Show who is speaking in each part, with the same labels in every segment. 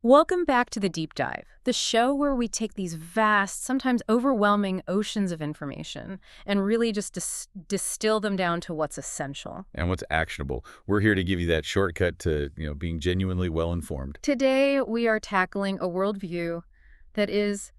Speaker 1: Welcome back to The Deep Dive, the show where we take these vast, sometimes overwhelming oceans of information and really just distill them down to what's essential.
Speaker 2: And what's actionable. We're here to give you that shortcut to, being genuinely well-informed.
Speaker 1: Today, we are tackling a worldview that is,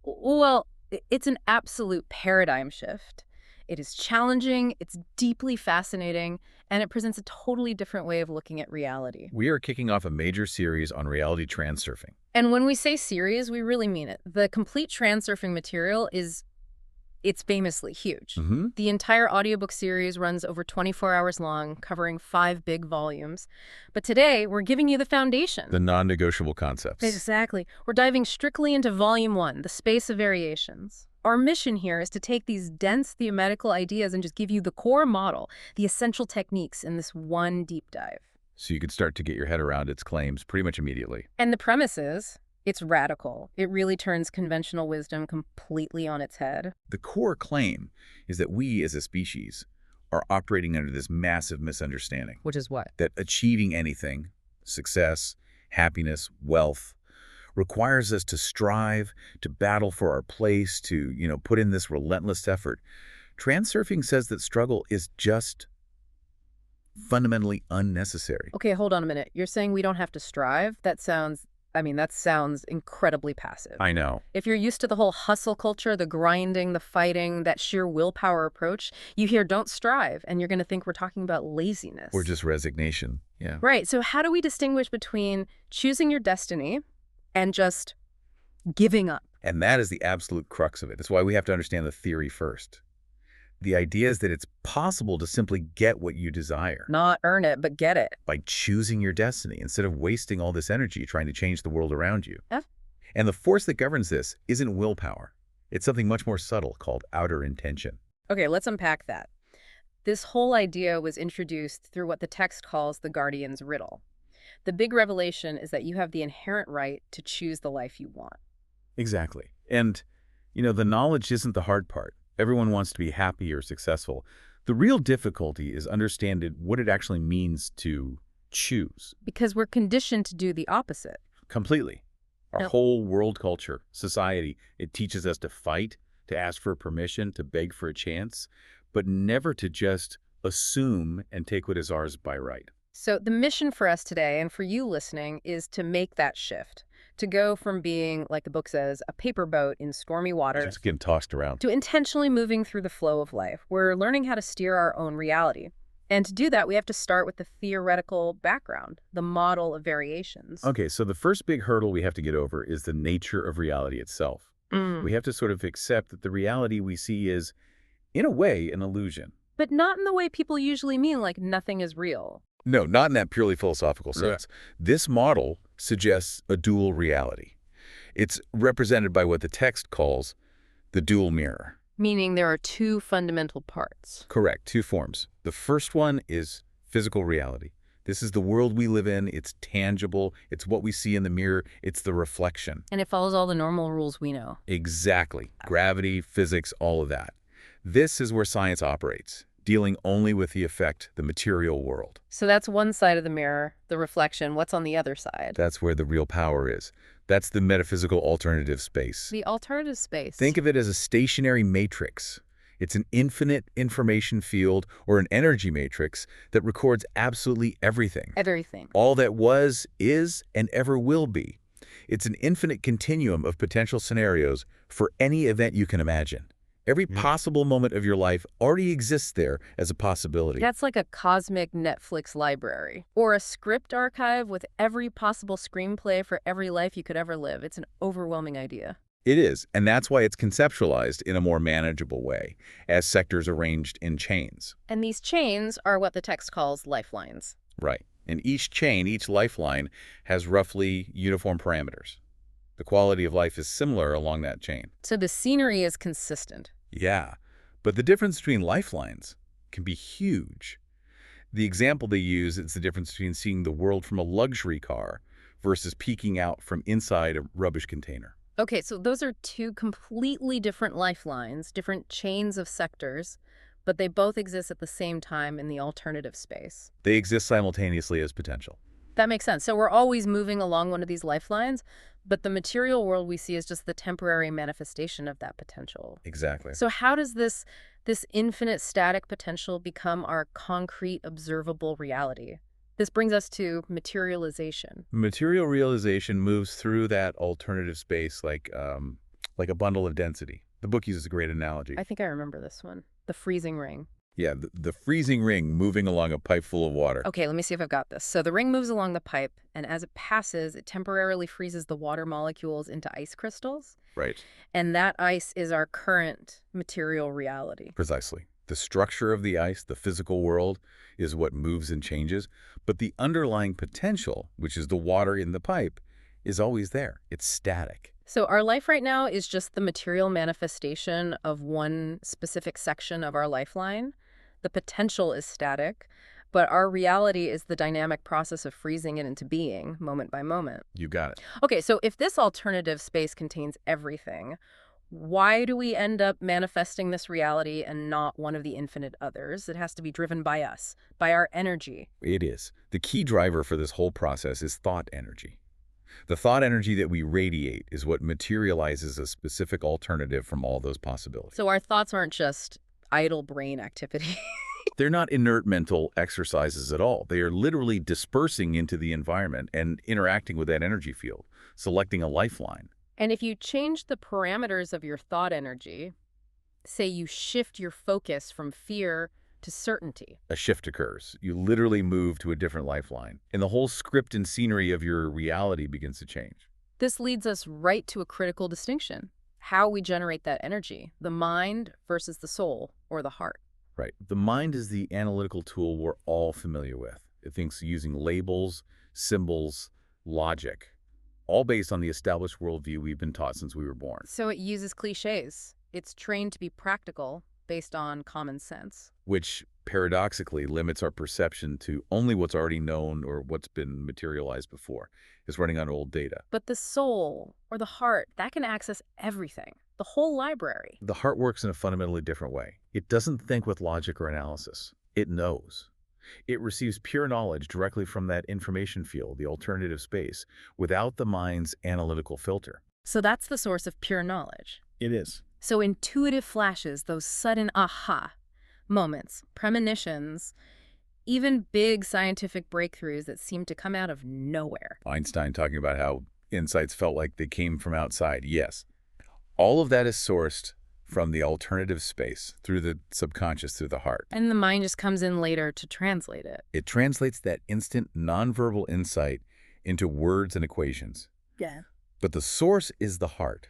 Speaker 1: well, it's an absolute paradigm shift. It is challenging, it's deeply fascinating, and it presents a totally different way of looking at reality.
Speaker 2: We are kicking off a major series on reality transurfing.
Speaker 1: And when we say series, we really mean it. The complete transurfing material it's famously huge. The entire audiobook series runs over 24 hours long, covering 5 big volumes. But today, we're giving you the foundation.
Speaker 2: The non-negotiable concepts.
Speaker 1: Exactly. We're diving strictly into Volume 1, the space of variations. Our mission here is to take these dense theoretical ideas and just give you the core model, the essential techniques in this one deep dive.
Speaker 2: So you can start to get your head around its claims pretty much immediately.
Speaker 1: And the premise is, it's radical. It really turns conventional wisdom completely on its head.
Speaker 2: The core claim is that we as a species are operating under this massive misunderstanding.
Speaker 1: Which is what?
Speaker 2: That achieving anything, success, happiness, wealth, requires us to strive, to battle for our place, to, put in this relentless effort. Transurfing says that struggle is just fundamentally unnecessary.
Speaker 1: Okay, hold on a minute. You're saying we don't have to strive? That sounds incredibly passive.
Speaker 2: I know.
Speaker 1: If you're used to the whole hustle culture, the grinding, the fighting, that sheer willpower approach, you hear don't strive, and you're going to think we're talking about laziness.
Speaker 2: Or just resignation. Yeah.
Speaker 1: Right. So how do we distinguish between choosing your destiny and just giving up?
Speaker 2: And that is the absolute crux of it. That's why we have to understand the theory first. The idea is that it's possible to simply get what you desire.
Speaker 1: Not earn it, but get it.
Speaker 2: By choosing your destiny instead of wasting all this energy trying to change the world around you.
Speaker 1: Yeah.
Speaker 2: And the force that governs this isn't willpower. It's something much more subtle called outer intention.
Speaker 1: Okay, let's unpack that. This whole idea was introduced through what the text calls the Guardian's riddle. The big revelation is that you have the inherent right to choose the life you want.
Speaker 2: Exactly. And, the knowledge isn't the hard part. Everyone wants to be happy or successful. The real difficulty is understanding what it actually means to choose.
Speaker 1: Because we're conditioned to do the opposite.
Speaker 2: Completely. Our
Speaker 1: Yep.
Speaker 2: whole world culture, society, it teaches us to fight, to ask for permission, to beg for a chance, but never to just assume and take what is ours by right.
Speaker 1: So the mission for us today, and for you listening, is to make that shift. To go from being, like the book says, a paper boat in stormy waters,
Speaker 2: Just getting tossed around.
Speaker 1: to intentionally moving through the flow of life. We're learning how to steer our own reality. And to do that, we have to start with the theoretical background, the model of variations.
Speaker 2: Okay, so the first big hurdle we have to get over is the nature of reality itself. We have to sort of accept that the reality we see is, in a way, an illusion.
Speaker 1: But not in the way people usually mean, like nothing is real.
Speaker 2: No, not in that purely philosophical sense. This model suggests a dual reality. It's represented by what the text calls the dual mirror.
Speaker 1: Meaning there are two fundamental parts.
Speaker 2: Correct, 2 forms. The first one is physical reality. This is the world we live in. It's tangible. It's what we see in the mirror. It's the reflection.
Speaker 1: And it follows all the normal rules we know.
Speaker 2: Exactly. Gravity, physics, all of that. This is where science operates, dealing only with the effect, the material world.
Speaker 1: So that's one side of the mirror, the reflection. What's on the other side?
Speaker 2: That's where the real power is. That's the metaphysical alternative space.
Speaker 1: The alternative space.
Speaker 2: Think of it as a stationary matrix. It's an infinite information field or an energy matrix that records absolutely everything.
Speaker 1: Everything.
Speaker 2: All that was, is, and ever will be. It's an infinite continuum of potential scenarios for any event you can imagine. Every possible moment of your life already exists there as a possibility.
Speaker 1: That's like a cosmic Netflix library. Or a script archive with every possible screenplay for every life you could ever live. It's an overwhelming idea.
Speaker 2: It is, and that's why it's conceptualized in a more manageable way, as sectors arranged in chains.
Speaker 1: And these chains are what the text calls lifelines.
Speaker 2: Right. And each chain, each lifeline, has roughly uniform parameters. The quality of life is similar along that chain.
Speaker 1: So the scenery is consistent.
Speaker 2: Yeah, but the difference between lifelines can be huge. The example they use is the difference between seeing the world from a luxury car versus peeking out from inside a rubbish container.
Speaker 1: Okay, so those are two completely different lifelines, different chains of sectors, but they both exist at the same time in the alternative space.
Speaker 2: They exist simultaneously as potential.
Speaker 1: That makes sense. So we're always moving along one of these lifelines, but the material world we see is just the temporary manifestation of that potential.
Speaker 2: Exactly.
Speaker 1: So how does this infinite static potential become our concrete, observable reality? This brings us to materialization.
Speaker 2: Material realization moves through that alternative space like a bundle of density. The book uses a great analogy.
Speaker 1: I think I remember this one. The freezing ring.
Speaker 2: Yeah, the freezing ring moving along a pipe full of water.
Speaker 1: Okay, let me see if I've got this. So the ring moves along the pipe, and as it passes, it temporarily freezes the water molecules into ice crystals.
Speaker 2: Right.
Speaker 1: And that ice is our current material reality.
Speaker 2: Precisely. The structure of the ice, the physical world, is what moves and changes, but the underlying potential, which is the water in the pipe, is always there. It's static.
Speaker 1: So our life right now is just the material manifestation of one specific section of our lifeline. The potential is static, but our reality is the dynamic process of freezing it into being, moment by moment.
Speaker 2: You got it.
Speaker 1: Okay, so if this alternative space contains everything, why do we end up manifesting this reality and not one of the infinite others? It has to be driven by us, by our energy.
Speaker 2: It is. The key driver for this whole process is thought energy. The thought energy that we radiate is what materializes a specific alternative from all those possibilities.
Speaker 1: So our thoughts aren't just idle brain activity.
Speaker 2: They're not inert mental exercises at all. They are literally dispersing into the environment and interacting with that energy field, selecting a lifeline.
Speaker 1: And if you change the parameters of your thought energy, say you shift your focus from fear to certainty.
Speaker 2: A shift occurs. You literally move to a different lifeline, and the whole script and scenery of your reality begins to change.
Speaker 1: This leads us right to a critical distinction: how we generate that energy, the mind versus the soul or the heart.
Speaker 2: Right. The mind is the analytical tool we're all familiar with. It thinks using labels, symbols, logic, all based on the established worldview we've been taught since we were born.
Speaker 1: So it uses cliches. It's trained to be practical based on common sense.
Speaker 2: Which paradoxically limits our perception to only what's already known or what's been materialized before. It's running on old data.
Speaker 1: But the soul or the heart, that can access everything, the whole library.
Speaker 2: The heart works in a fundamentally different way. It doesn't think with logic or analysis. It knows. It receives pure knowledge directly from that information field, the alternative space, without the mind's analytical filter.
Speaker 1: So that's the source of pure knowledge.
Speaker 2: It is.
Speaker 1: So intuitive flashes, those sudden aha moments, premonitions, even big scientific breakthroughs that seem to come out of nowhere.
Speaker 2: Einstein talking about how insights felt like they came from outside. Yes. All of that is sourced from the alternative space, through the subconscious, through the heart.
Speaker 1: And the mind just comes in later to translate it.
Speaker 2: It translates that instant nonverbal insight into words and equations.
Speaker 1: Yeah.
Speaker 2: But the source is the heart.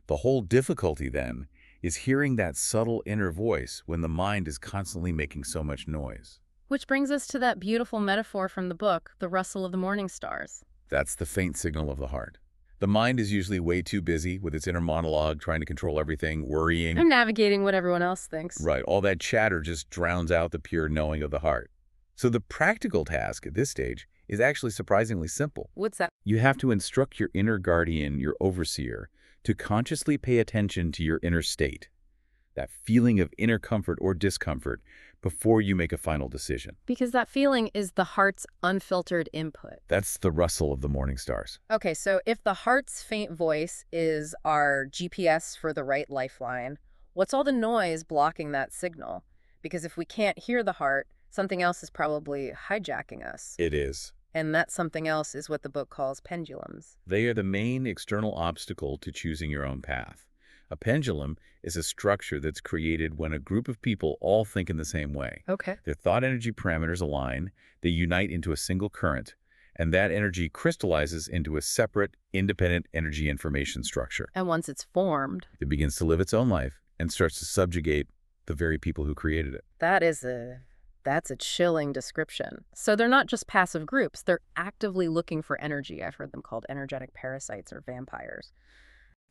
Speaker 2: The whole difficulty, then, is hearing that subtle inner voice when the mind is constantly making so much noise.
Speaker 1: Which brings us to that beautiful metaphor from the book, the rustle of the morning stars.
Speaker 2: That's the faint signal of the heart. The mind is usually way too busy with its inner monologue, trying to control everything, worrying.
Speaker 1: I'm navigating what everyone else thinks.
Speaker 2: Right, all that chatter just drowns out the pure knowing of the heart. So the practical task at this stage is actually surprisingly simple.
Speaker 1: What's that?
Speaker 2: You have to instruct your inner guardian, your overseer, to consciously pay attention to your inner state, that feeling of inner comfort or discomfort, before you make a final decision.
Speaker 1: Because that feeling is the heart's unfiltered input.
Speaker 2: That's the rustle of the morning stars.
Speaker 1: Okay, so if the heart's faint voice is our GPS for the right lifeline, what's all the noise blocking that signal? Because if we can't hear the heart, something else is probably hijacking us.
Speaker 2: It is.
Speaker 1: And that something else is what the book calls pendulums.
Speaker 2: They are the main external obstacle to choosing your own path. A pendulum is a structure that's created when a group of people all think in the same way.
Speaker 1: Okay.
Speaker 2: Their thought energy parameters align, they unite into a single current, and that energy crystallizes into a separate, independent energy information structure.
Speaker 1: And once it's formed,
Speaker 2: It begins to live its own life and starts to subjugate the very people who created it.
Speaker 1: that's a chilling description. So they're not just passive groups, they're actively looking for energy. I've heard them called energetic parasites or vampires.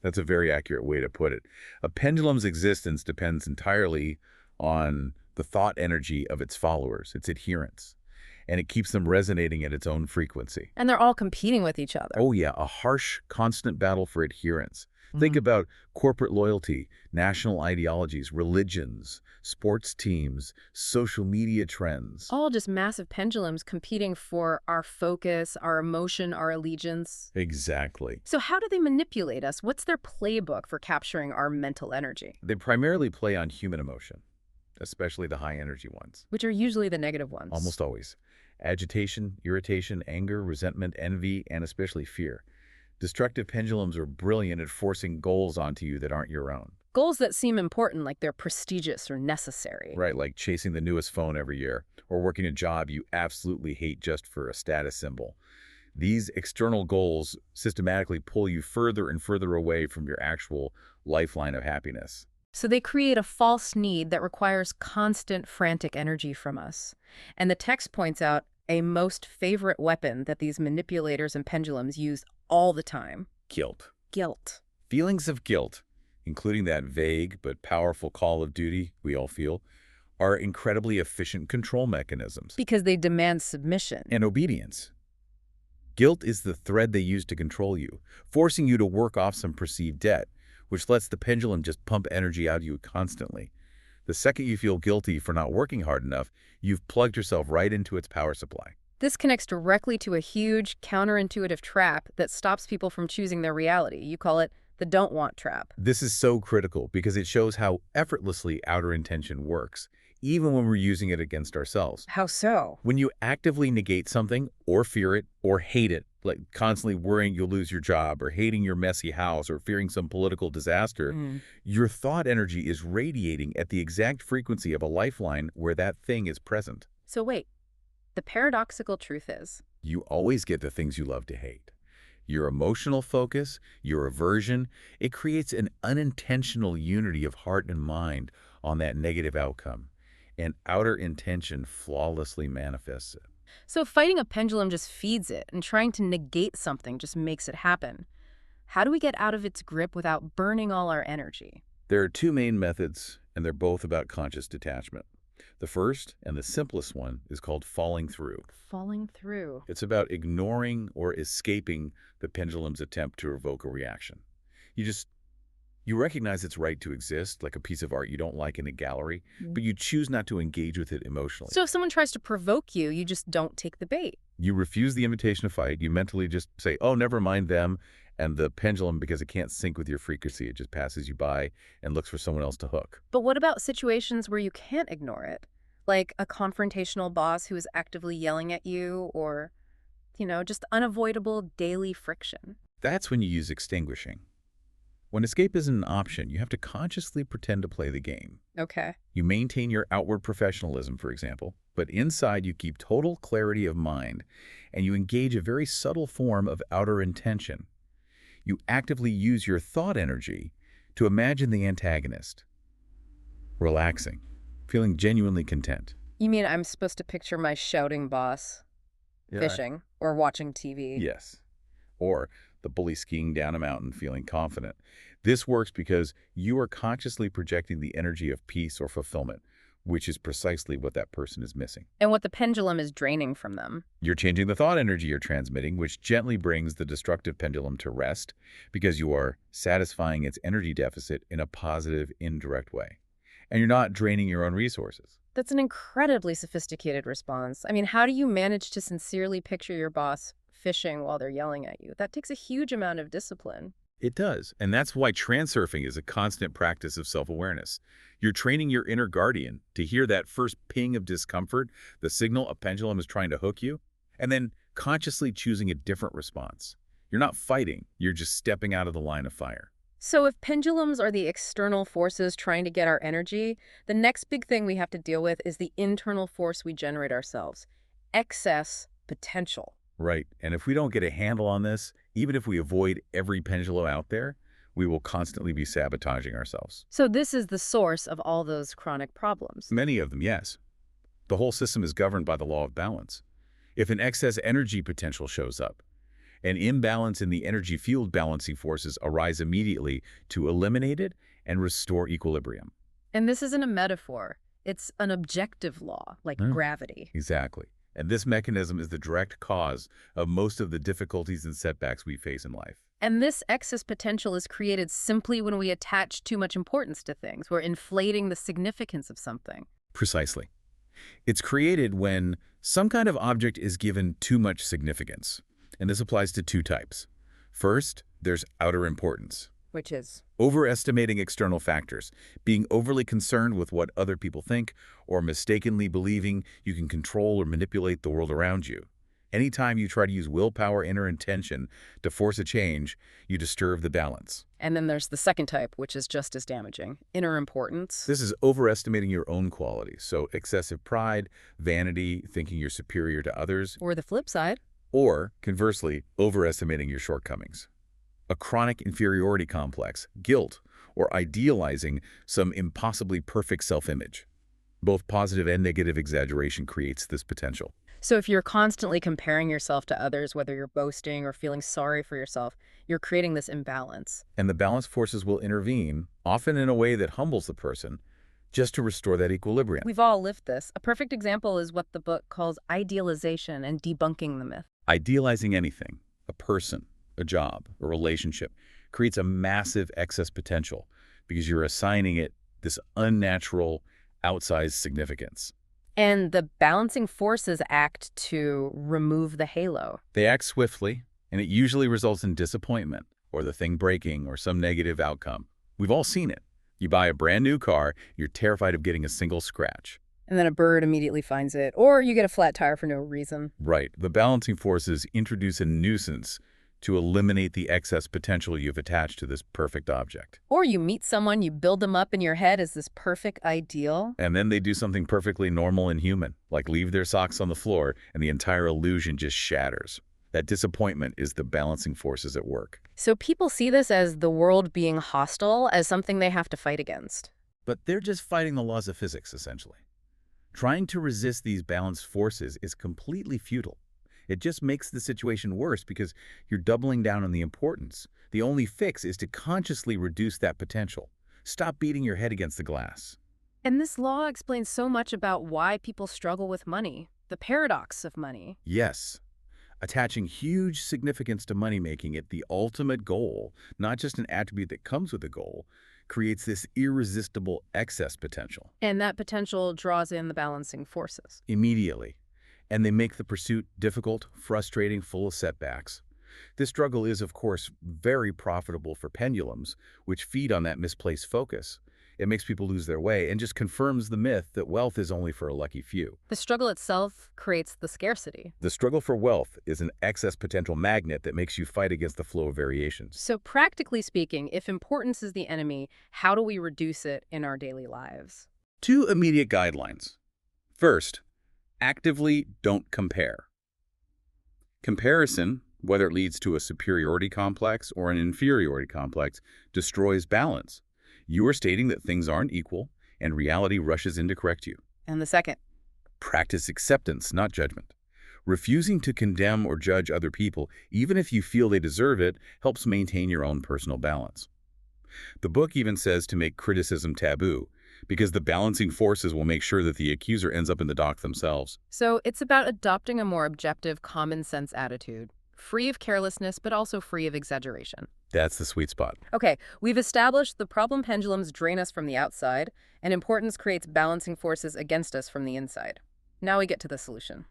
Speaker 2: That's a very accurate way to put it. A pendulum's existence depends entirely on the thought energy of its followers, its adherents, and it keeps them resonating at its own frequency.
Speaker 1: And they're all competing with each other.
Speaker 2: Oh yeah, a harsh, constant battle for adherence. Think about corporate loyalty, national ideologies, religions, sports teams, social media trends.
Speaker 1: All just massive pendulums competing for our focus, our emotion, our allegiance.
Speaker 2: Exactly.
Speaker 1: So how do they manipulate us? What's their playbook for capturing our mental energy,
Speaker 2: They primarily play on human emotion, especially the high energy ones.
Speaker 1: which are usually the negative ones?
Speaker 2: Almost always. Agitation, irritation, anger, resentment, envy, and especially fear. Destructive pendulums are brilliant at forcing goals onto you that aren't your own.
Speaker 1: Goals that seem important, like they're prestigious or necessary.
Speaker 2: Right, like chasing the newest phone every year, or working a job you absolutely hate just for a status symbol. These external goals systematically pull you further and further away from your actual lifeline of happiness.
Speaker 1: So they create a false need that requires constant frantic energy from us. And the text points out a most favorite weapon that these manipulators and pendulums use all the time:
Speaker 2: Guilt.
Speaker 1: guilt.
Speaker 2: Feelings of guilt, including that vague but powerful call of duty we all feel, are incredibly efficient control mechanisms.
Speaker 1: Because they demand submission.
Speaker 2: And obedience. Guilt is the thread they use to control you, forcing you to work off some perceived debt, which lets the pendulum just pump energy out of you constantly. The second you feel guilty for not working hard enough, you've plugged yourself right into its power supply.
Speaker 1: This connects directly to a huge counterintuitive trap that stops people from choosing their reality. You call it the don't want trap.
Speaker 2: This is so critical because it shows how effortlessly outer intention works, even when we're using it against ourselves.
Speaker 1: How so?
Speaker 2: When you actively negate something, or fear it, or hate it, like constantly worrying you'll lose your job, or hating your messy house, or fearing some political disaster, your thought energy is radiating at the exact frequency of a lifeline where that thing is present.
Speaker 1: So wait, the paradoxical truth is,
Speaker 2: You always get the things you love to hate. Your emotional focus, your aversion, it creates an unintentional unity of heart and mind on that negative outcome. And outer intention flawlessly manifests it.
Speaker 1: so fighting a pendulum just feeds it, and trying to negate something just makes it happen. How do we get out of its grip without burning all our energy?
Speaker 2: There are two main methods, and they're both about conscious detachment. The first, and the simplest one, is called falling through.
Speaker 1: Falling through.
Speaker 2: It's about ignoring or escaping the pendulum's attempt to evoke a reaction. You recognize its right to exist, like a piece of art you don't like in a gallery, but you choose not to engage with it emotionally.
Speaker 1: So if someone tries to provoke you, you just don't take the bait.
Speaker 2: You refuse the invitation to fight. You mentally just say, oh, never mind them. And the pendulum, because it can't sync with your frequency, it just passes you by and looks for someone else to hook.
Speaker 1: But what about situations where you can't ignore it? Like a confrontational boss who is actively yelling at you, or, just unavoidable daily friction.
Speaker 2: That's when you use extinguishing. When escape isn't an option, you have to consciously pretend to play the game.
Speaker 1: Okay.
Speaker 2: You maintain your outward professionalism, for example, but inside you keep total clarity of mind, and you engage a very subtle form of outer intention. You actively use your thought energy to imagine the antagonist, relaxing, feeling genuinely content.
Speaker 1: You mean I'm supposed to picture my shouting boss fishing or watching TV?
Speaker 2: Yes. Or the bully skiing down a mountain feeling confident. This works because you are consciously projecting the energy of peace or fulfillment, which is precisely what that person is missing.
Speaker 1: And what the pendulum is draining from them.
Speaker 2: You're changing the thought energy you're transmitting, which gently brings the destructive pendulum to rest because you are satisfying its energy deficit in a positive, indirect way. And you're not draining your own resources.
Speaker 1: That's an incredibly sophisticated response. I mean, how do you manage to sincerely picture your boss fishing while they're yelling at you? That takes a huge amount of discipline.
Speaker 2: It does. And that's why transurfing is a constant practice of self-awareness. You're training your inner guardian to hear that first ping of discomfort, the signal a pendulum is trying to hook you, and then consciously choosing a different response. You're not fighting, you're just stepping out of the line of fire.
Speaker 1: So if pendulums are the external forces trying to get our energy, the next big thing we have to deal with is the internal force we generate ourselves: excess potential.
Speaker 2: Right. And if we don't get a handle on this, even if we avoid every pendulum out there, we will constantly be sabotaging ourselves.
Speaker 1: So this is the source of all those chronic problems.
Speaker 2: Many of them, yes. The whole system is governed by the law of balance. If an excess energy potential shows up, an imbalance in the energy field balancing forces arise immediately to eliminate it and restore equilibrium.
Speaker 1: And this isn't a metaphor. It's an objective law, like gravity.
Speaker 2: Exactly. And this mechanism is the direct cause of most of the difficulties and setbacks we face in life.
Speaker 1: And this excess potential is created simply when we attach too much importance to things. We're inflating the significance of something.
Speaker 2: Precisely. It's created when some kind of object is given too much significance. And this applies to two types. First, there's outer importance.
Speaker 1: Which is?
Speaker 2: Overestimating external factors, being overly concerned with what other people think, or mistakenly believing you can control or manipulate the world around you. Anytime you try to use willpower, inner intention to force a change, you disturb the balance.
Speaker 1: And then there's the second type, which is just as damaging. Inner importance.
Speaker 2: This is overestimating your own qualities, so excessive pride, vanity, thinking you're superior to others,
Speaker 1: Or the flip side.
Speaker 2: or, conversely, overestimating your shortcomings. A chronic inferiority complex, guilt, or idealizing some impossibly perfect self-image. Both positive and negative exaggeration creates this potential.
Speaker 1: So if you're constantly comparing yourself to others, whether you're boasting or feeling sorry for yourself, you're creating this imbalance.
Speaker 2: And the balance forces will intervene, often in a way that humbles the person, just to restore that equilibrium.
Speaker 1: We've all lived this. A perfect example is what the book calls idealization and debunking the myth.
Speaker 2: Idealizing anything, a person, a job, a relationship, creates a massive excess potential because you're assigning it this unnatural, outsized significance.
Speaker 1: And the balancing forces act to remove the halo.
Speaker 2: They act swiftly, and it usually results in disappointment, or the thing breaking, or some negative outcome. We've all seen it. You buy a brand new car, you're terrified of getting a single scratch.
Speaker 1: And then a bird immediately finds it, or you get a flat tire for no reason.
Speaker 2: Right. The balancing forces introduce a nuisance to eliminate the excess potential you've attached to this perfect object.
Speaker 1: Or you meet someone, you build them up in your head as this perfect ideal.
Speaker 2: And then they do something perfectly normal and human, like leave their socks on the floor, and the entire illusion just shatters. That disappointment is the balancing forces at work.
Speaker 1: So people see this as the world being hostile, as something they have to fight against.
Speaker 2: But they're just fighting the laws of physics, essentially. Trying to resist these balanced forces is completely futile. It just makes the situation worse because you're doubling down on the importance. The only fix is to consciously reduce that potential. Stop beating your head against the glass.
Speaker 1: And this law explains so much about why people struggle with money, the paradox of money.
Speaker 2: Yes. Attaching huge significance to money, making it the ultimate goal, not just an attribute that comes with a goal, creates this irresistible excess potential.
Speaker 1: And that potential draws in the balancing forces.
Speaker 2: Immediately. And they make the pursuit difficult, frustrating, full of setbacks. This struggle is, of course, very profitable for pendulums, which feed on that misplaced focus. It makes people lose their way and just confirms the myth that wealth is only for a lucky few.
Speaker 1: The struggle itself creates the scarcity.
Speaker 2: The struggle for wealth is an excess potential magnet that makes you fight against the flow of variations.
Speaker 1: So practically speaking, if importance is the enemy, how do we reduce it in our daily lives?
Speaker 2: 2 immediate guidelines. First, actively don't compare. Comparison, whether it leads to a superiority complex or an inferiority complex, destroys balance. You are stating that things aren't equal, and reality rushes in to correct you.
Speaker 1: And the second?
Speaker 2: Practice acceptance, not judgment. Refusing to condemn or judge other people, even if you feel they deserve it, helps maintain your own personal balance. The book even says to make criticism taboo, because the balancing forces will make sure that the accuser ends up in the dock themselves.
Speaker 1: So it's about adopting a more objective, common sense attitude, free of carelessness, but also free of exaggeration.
Speaker 2: That's the sweet spot.
Speaker 1: Okay, we've established the problem pendulums drain us from the outside, and importance creates balancing forces against us from the inside. Now we get to the solution.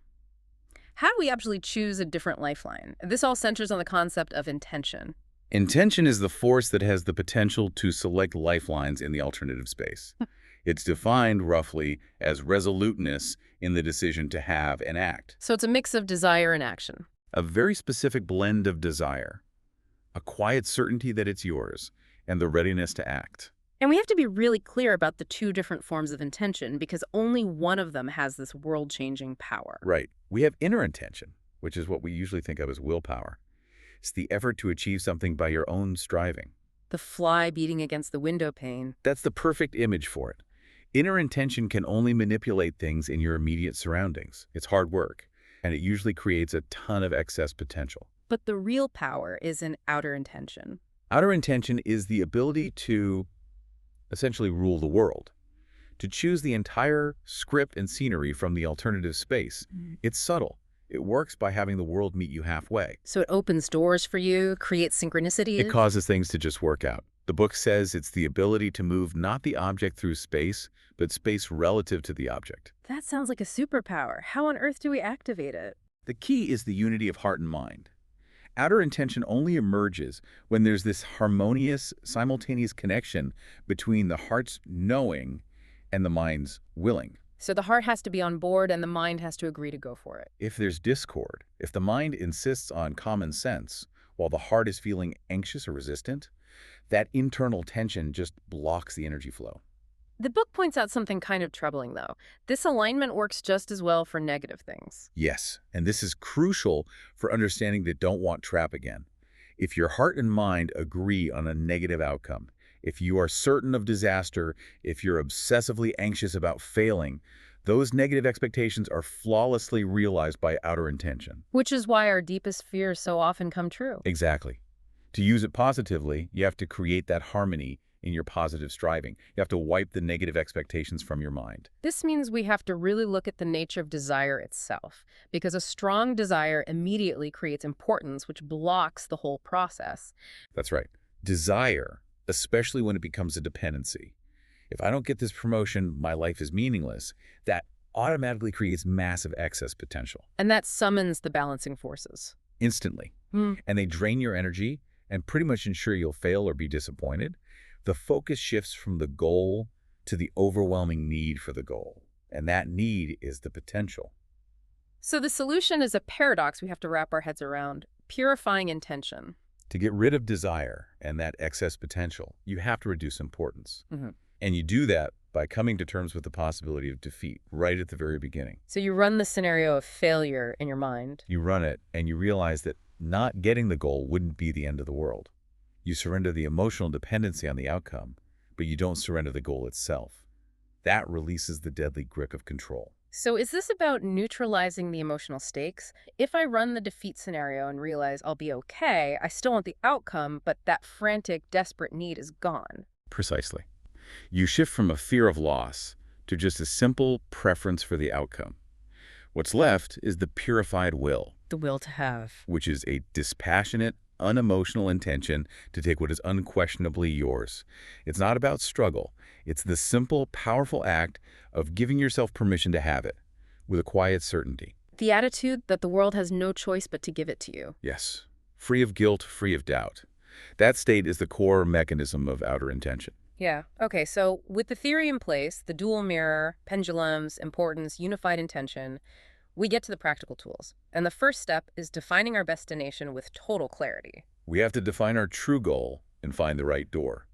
Speaker 1: How do we actually choose a different lifeline? This all centers on the concept of intention.
Speaker 2: Intention is the force that has the potential to select lifelines in the alternative space. It's defined roughly as resoluteness in the decision to have and act.
Speaker 1: So it's a mix of desire and action.
Speaker 2: A very specific blend of desire, a quiet certainty that it's yours, and the readiness to act.
Speaker 1: And we have to be really clear about the two different forms of intention because only one of them has this world-changing power.
Speaker 2: Right. We have inner intention, which is what we usually think of as willpower. It's the effort to achieve something by your own striving.
Speaker 1: The fly beating against the window pane.
Speaker 2: That's the perfect image for it. Inner intention can only manipulate things in your immediate surroundings. It's hard work, and it usually creates a ton of excess potential.
Speaker 1: But the real power is in outer intention.
Speaker 2: Outer intention is the ability to essentially rule the world, to choose the entire script and scenery from the alternative space. It's subtle. It works by having the world meet you halfway.
Speaker 1: So it opens doors for you, creates
Speaker 2: It
Speaker 1: synchronicities.
Speaker 2: causes things to just work out. The book says it's the ability to move not the object through space, but space relative to the object.
Speaker 1: That sounds like a superpower. How on earth do we activate it?
Speaker 2: The key is the unity of heart and mind. Outer intention only emerges when there's this harmonious, simultaneous connection between the heart's knowing and the mind's willing.
Speaker 1: So the heart has to be on board and the mind has to agree to go for it.
Speaker 2: If there's discord, if the mind insists on common sense while the heart is feeling anxious or resistant, that internal tension just blocks the energy flow.
Speaker 1: The book points out something kind of troubling, though. This alignment works just as well for negative things.
Speaker 2: Yes, and this is crucial for understanding the don't want trap again. If your heart and mind agree on a negative outcome, if you are certain of disaster, if you're obsessively anxious about failing, those negative expectations are flawlessly realized by outer intention.
Speaker 1: Which is why our deepest fears so often come true.
Speaker 2: Exactly. To use it positively, you have to create that harmony in your positive striving. You have to wipe the negative expectations from your mind.
Speaker 1: This means we have to really look at the nature of desire itself, because a strong desire immediately creates importance, which blocks the whole process.
Speaker 2: That's right. Desire, especially when it becomes a dependency. If I don't get this promotion, my life is meaningless. That automatically creates massive excess potential.
Speaker 1: And that summons the balancing forces.
Speaker 2: Instantly. And they drain your energy and pretty much ensure you'll fail or be disappointed. The focus shifts from the goal to the overwhelming need for the goal. And that need is the potential.
Speaker 1: So the solution is a paradox we have to wrap our heads around: purifying intention.
Speaker 2: To get rid of desire and that excess potential, you have to reduce importance.
Speaker 1: Mm-hmm.
Speaker 2: And you do that by coming to terms with the possibility of defeat right at the very beginning.
Speaker 1: So you run the scenario of failure in your mind.
Speaker 2: You run it and you realize that not getting the goal wouldn't be the end of the world. You surrender the emotional dependency on the outcome, but you don't surrender the goal itself. That releases the deadly grip of control.
Speaker 1: So is this about neutralizing the emotional stakes? If I run the defeat scenario and realize I'll be okay, I still want the outcome, but that frantic, desperate need is gone.
Speaker 2: Precisely. You shift from a fear of loss to just a simple preference for the outcome. What's left is the purified will,
Speaker 1: The will to have.
Speaker 2: which is a dispassionate, unemotional intention to take what is unquestionably yours. It's not about struggle. It's the simple, powerful act of giving yourself permission to have it, with a quiet certainty.
Speaker 1: The attitude that the world has no choice but to give it to you.
Speaker 2: Yes, free of guilt, free of doubt. That state is the core mechanism of outer intention.
Speaker 1: Yeah. Okay, so with the theory in place, the dual mirror, pendulums, importance, unified intention, we get to the practical tools. And the first step is defining our destination with total clarity.
Speaker 2: We have to define our true goal and find the right door.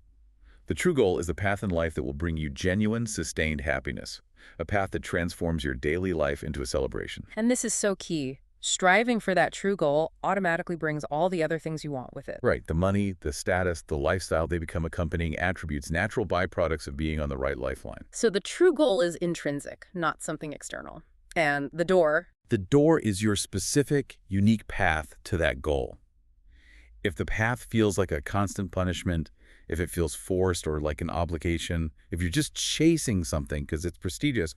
Speaker 2: The true goal is a path in life that will bring you genuine, sustained happiness, a path that transforms your daily life into a celebration.
Speaker 1: And this is so key. Striving for that true goal automatically brings all the other things you want with it.
Speaker 2: Right, the money, the status, the lifestyle, they become accompanying attributes, natural byproducts of being on the right lifeline.
Speaker 1: So the true goal is intrinsic, not something external. And the door.
Speaker 2: The door is your specific, unique path to that goal. If the path feels like a constant punishment, if it feels forced or like an obligation, if you're just chasing something because it's prestigious,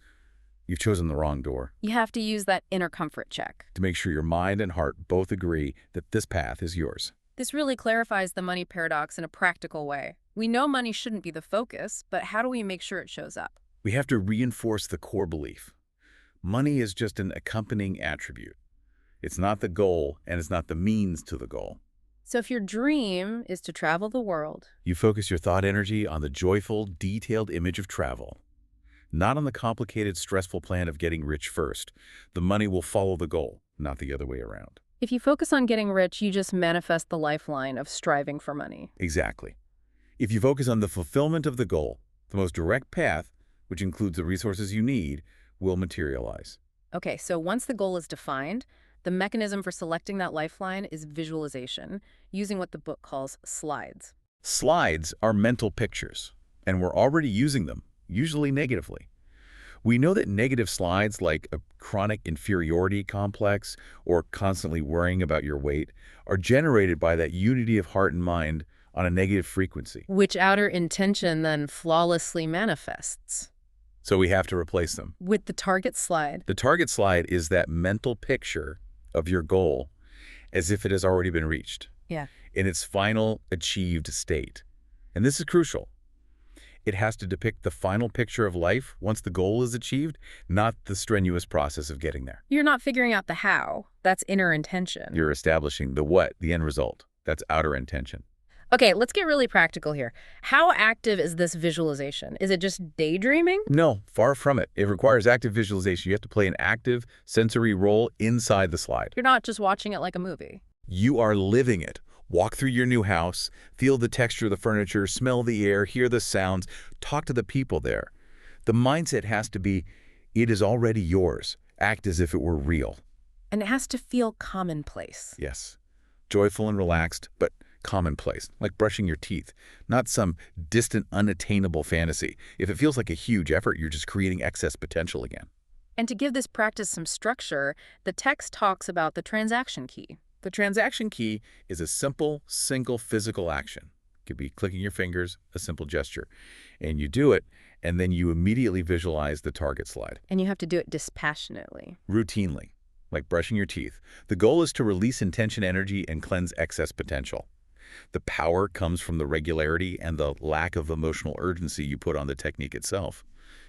Speaker 2: you've chosen the wrong door.
Speaker 1: You have to use that inner comfort check.
Speaker 2: To make sure your mind and heart both agree that this path is yours.
Speaker 1: This really clarifies the money paradox in a practical way. We know money shouldn't be the focus, but how do we make sure it shows up?
Speaker 2: We have to reinforce the core belief. Money is just an accompanying attribute. It's not the goal, and it's not the means to the goal.
Speaker 1: So if your dream is to travel the world,
Speaker 2: You focus your thought energy on the joyful, detailed image of travel, not on the complicated, stressful plan of getting rich first. The money will follow the goal, not the other way around.
Speaker 1: if you focus on getting rich, you just manifest the lifeline of striving for money.
Speaker 2: Exactly. If you focus on the fulfillment of the goal, the most direct path, which includes the resources you need, will materialize.
Speaker 1: Okay, so once the goal is defined, the mechanism for selecting that lifeline is visualization, using what the book calls slides.
Speaker 2: Slides are mental pictures, and we're already using them, usually negatively. We know that negative slides like a chronic inferiority complex or constantly worrying about your weight are generated by that unity of heart and mind on a negative frequency.
Speaker 1: Which outer intention then flawlessly manifests.
Speaker 2: So we have to replace them.
Speaker 1: With the target slide.
Speaker 2: The target slide is that mental picture of your goal as if it has already been reached
Speaker 1: Yeah.
Speaker 2: in its final achieved state. And this is crucial. It has to depict the final picture of life once the goal is achieved, not the strenuous process of getting there.
Speaker 1: You're not figuring out the how. That's inner intention.
Speaker 2: You're establishing the what, the end result. That's outer intention.
Speaker 1: Okay, let's get really practical here. How active is this visualization? Is it just daydreaming?
Speaker 2: No, far from it. It requires active visualization. You have to play an active sensory role inside the slide.
Speaker 1: You're not just watching it like a movie.
Speaker 2: You are living it. Walk through your new house, feel the texture of the furniture, smell the air, hear the sounds, talk to the people there. The mindset has to be, it is already yours. Act as if it were real.
Speaker 1: And it has to feel commonplace.
Speaker 2: Yes. Joyful and relaxed, but commonplace, like brushing your teeth, not some distant, unattainable fantasy. If it feels like a huge effort, you're just creating excess potential again.
Speaker 1: And to give this practice some structure, the text talks about the transaction key.
Speaker 2: The transaction key is a simple, single physical action. It could be clicking your fingers, a simple gesture. And you do it, and then you immediately visualize the target slide.
Speaker 1: And you have to do it dispassionately.
Speaker 2: Routinely, like brushing your teeth. The goal is to release intention energy and cleanse excess potential. The power comes from the regularity and the lack of emotional urgency you put on the technique itself.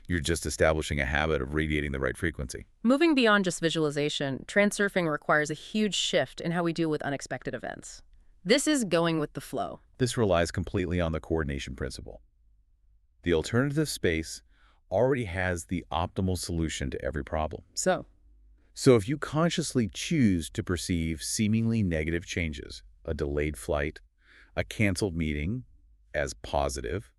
Speaker 2: You're just establishing a habit of radiating the right frequency.
Speaker 1: Moving beyond just visualization, transurfing requires a huge shift in how we deal with unexpected events. This is going with the flow.
Speaker 2: This relies completely on the coordination principle. The alternative space already has the optimal solution to every problem.
Speaker 1: So
Speaker 2: So if you consciously choose to perceive seemingly negative changes, a delayed flight, a canceled meeting, as positive,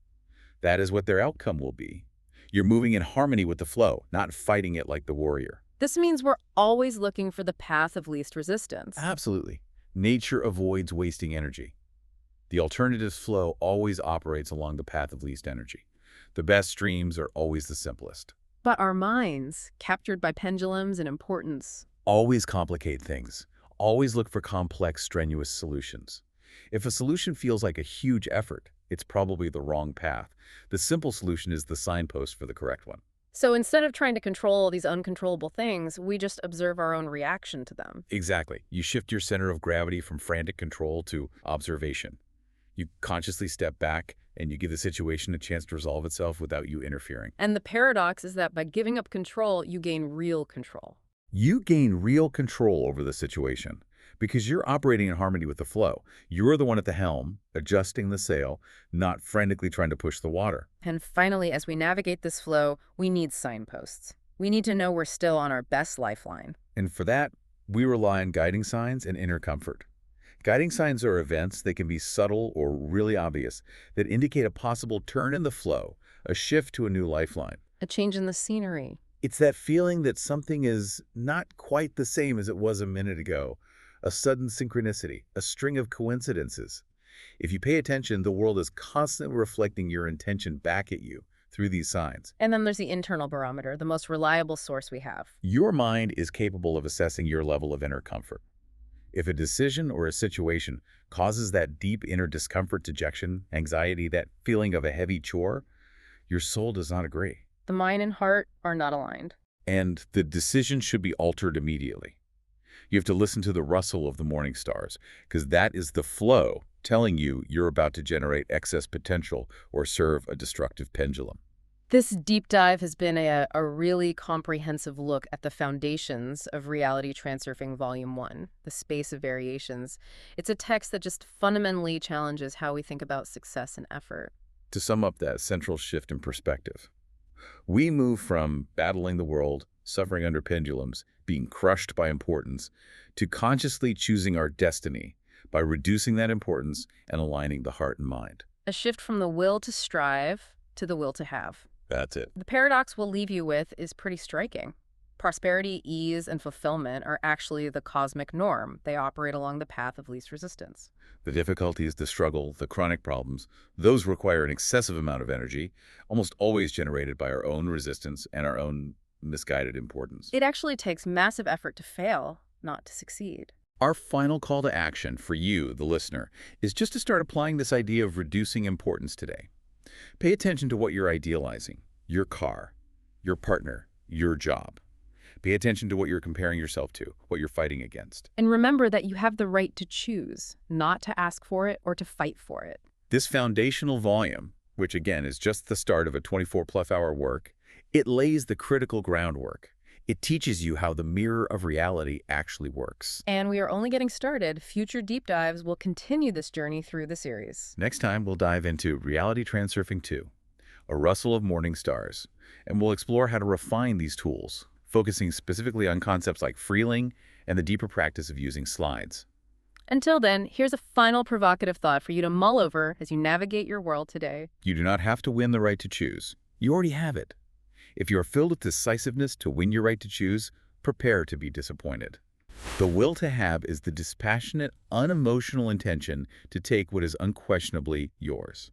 Speaker 2: that is what their outcome will be. You're moving in harmony with the flow, not fighting it like the warrior.
Speaker 1: this means we're always looking for the path of least resistance.
Speaker 2: Absolutely. Nature avoids wasting energy. The alternative's flow always operates along the path of least energy. The best streams are always the simplest.
Speaker 1: But our minds, captured by pendulums and importance,
Speaker 2: Always complicate things. Always look for complex, strenuous solutions. If a solution feels like a huge effort, it's probably the wrong path. The simple solution is the signpost for the correct one.
Speaker 1: so instead of trying to control these uncontrollable things, we just observe our own reaction to them.
Speaker 2: Exactly. You shift your center of gravity from frantic control to observation. You consciously step back and you give the situation a chance to resolve itself without you interfering.
Speaker 1: And the paradox is that by giving up control, you gain real control.
Speaker 2: You gain real control over the situation because you're operating in harmony with the flow. You're the one at the helm, adjusting the sail, not frantically trying to push the water.
Speaker 1: And finally, as we navigate this flow, we need signposts. We need to know we're still on our best lifeline.
Speaker 2: And for that, we rely on guiding signs and inner comfort. Guiding signs are events that can be subtle or really obvious that indicate a possible turn in the flow, a shift to a new lifeline.
Speaker 1: A change in the scenery.
Speaker 2: It's that feeling that something is not quite the same as it was a minute ago, a sudden synchronicity, a string of coincidences. If you pay attention, the world is constantly reflecting your intention back at you through these signs.
Speaker 1: And then there's the internal barometer, the most reliable source we have.
Speaker 2: Your mind is capable of assessing your level of inner comfort. If a decision or a situation causes that deep inner discomfort, dejection, anxiety, that feeling of a heavy chore, your soul does not agree.
Speaker 1: The mind and heart are not aligned.
Speaker 2: And the decision should be altered immediately. You have to listen to the rustle of the morning stars, because that is the flow telling you you're about to generate excess potential or serve a destructive pendulum.
Speaker 1: This deep dive has been a really comprehensive look at the foundations of Reality Transurfing Volume 1, The Space of Variations. It's a text that just fundamentally challenges how we think about success and effort.
Speaker 2: To sum up that central shift in perspective, we move from battling the world, suffering under pendulums, being crushed by importance, to consciously choosing our destiny by reducing that importance and aligning the heart and mind.
Speaker 1: A shift from the will to strive to the will to have.
Speaker 2: That's it.
Speaker 1: The paradox we'll leave you with is pretty striking. Prosperity, ease, and fulfillment are actually the cosmic norm. They operate along the path of least resistance.
Speaker 2: The difficulties, the struggle, the chronic problems, those require an excessive amount of energy, almost always generated by our own resistance and our own misguided importance.
Speaker 1: It actually takes massive effort to fail, not to succeed.
Speaker 2: Our final call to action for you, the listener, is just to start applying this idea of reducing importance today. Pay attention to what you're idealizing, your car, your partner, your job. Pay attention to what you're comparing yourself to, what you're fighting against.
Speaker 1: And remember that you have the right to choose, not to ask for it or to fight for it.
Speaker 2: This foundational volume, which again is just the start of a 24-plus hour work, it lays the critical groundwork. It teaches you how the mirror of reality actually works.
Speaker 1: And we are only getting started. Future deep dives will continue this journey through the series.
Speaker 2: Next time, we'll dive into Reality Transurfing 2, A Rustle of Morning Stars, and we'll explore how to refine these tools, focusing specifically on concepts like freeling and the deeper practice of using slides.
Speaker 1: Until then, here's a final provocative thought for you to mull over as you navigate your world today.
Speaker 2: You do not have to win the right to choose. You already have it. If you are filled with decisiveness to win your right to choose, prepare to be disappointed. The will to have is the dispassionate, unemotional intention to take what is unquestionably yours.